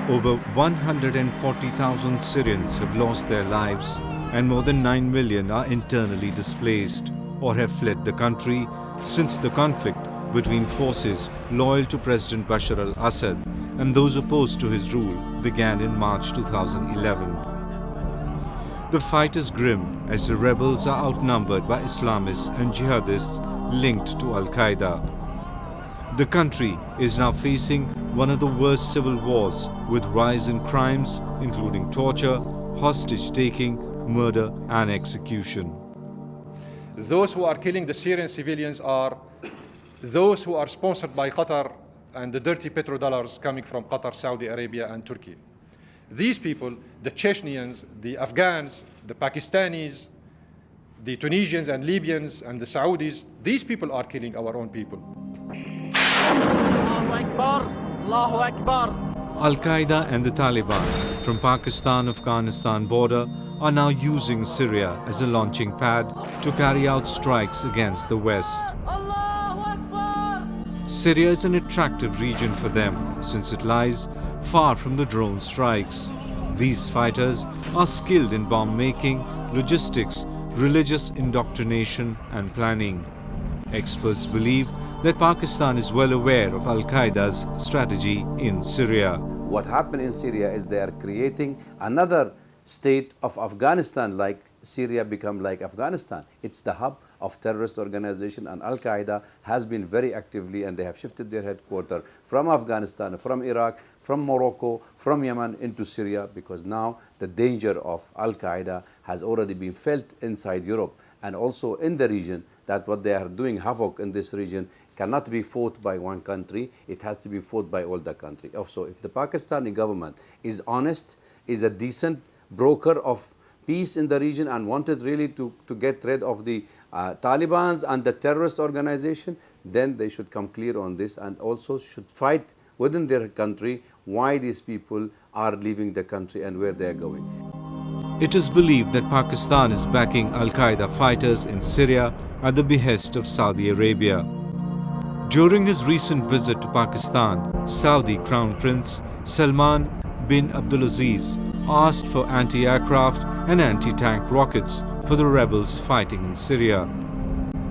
Over 140,000 Syrians have lost their lives and more than 9 million are internally displaced or have fled the country since the conflict between forces loyal to President Bashar al-Assad and those opposed to his rule began in March 2011. The fight is grim as the rebels are outnumbered by Islamists and jihadists linked to Al-Qaeda. The country is now facing one of the worst civil wars with rise in crimes including torture, hostage-taking, murder and execution. Those who are killing the Syrian civilians are those who are sponsored by Qatar and the dirty petrodollars coming from Qatar, Saudi Arabia and Turkey. These people, the Chechens, the Afghans, the Pakistanis, the Tunisians and Libyans and the Saudis, these people are killing our own people. Al-Qaeda and the Taliban from Pakistan-Afghanistan border are now using Syria as a launching pad to carry out strikes against the West. Syria is an attractive region for them since it lies far from the drone strikes. These fighters are skilled in bomb making, logistics, religious indoctrination and planning. Experts believe that Pakistan is well aware of Al-Qaeda's strategy in Syria. What happened in Syria is they are creating another state of Afghanistan, like Syria become like Afghanistan. It's the hub of terrorist organization, and Al-Qaeda has been very actively, and they have shifted their headquarters from Afghanistan, from Iraq, from Morocco, from Yemen into Syria, because now the danger of Al-Qaeda has already been felt inside Europe and also in the region, that what they are doing havoc in this region cannot be fought by one country, it has to be fought by all the country. Also, if the Pakistani government is honest, is a decent broker of peace in the region and wanted really to get rid of the Taliban and the terrorist organization, then they should come clear on this and also should fight within their country why these people are leaving the country and where they are going. It is believed that Pakistan is backing Al-Qaeda fighters in Syria at the behest of Saudi Arabia. During his recent visit to Pakistan, Saudi Crown Prince Salman bin Abdulaziz asked for anti-aircraft and anti-tank rockets for the rebels fighting in Syria.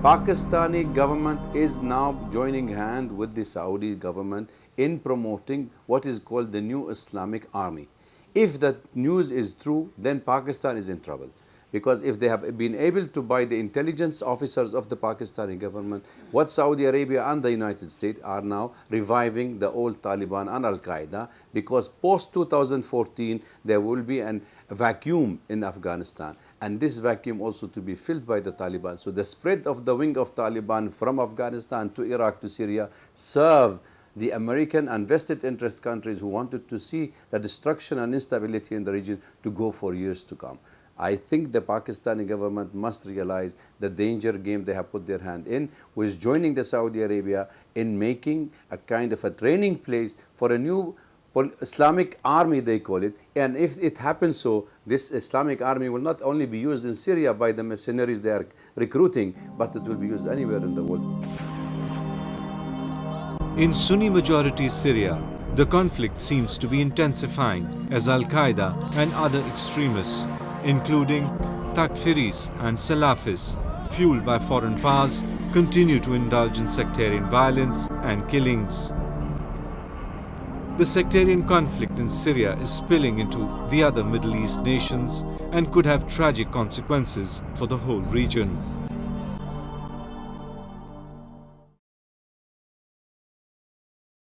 Pakistani government is now joining hand with the Saudi government in promoting what is called the new Islamic army. If that news is true, then Pakistan is in trouble. Because if they have been able to buy the intelligence officers of the Pakistani government, what Saudi Arabia and the United States are now reviving the old Taliban and Al-Qaeda, because post-2014 there will be a vacuum in Afghanistan, and this vacuum also to be filled by the Taliban. So the spread of the wing of Taliban from Afghanistan to Iraq to Syria serve the American and vested interest countries who wanted to see the destruction and instability in the region to go for years to come. I think the Pakistani government must realize the danger game they have put their hand in, which is joining the Saudi Arabia in making a kind of a training place for a new Islamic army, they call it. And if it happens so, this Islamic army will not only be used in Syria by the mercenaries they are recruiting, but it will be used anywhere in the world. In Sunni-majority Syria, the conflict seems to be intensifying as Al-Qaeda and other extremists, including Takfiris and Salafis, fueled by foreign powers, continue to indulge in sectarian violence and killings. The sectarian conflict in Syria is spilling into the other Middle East nations and could have tragic consequences for the whole region.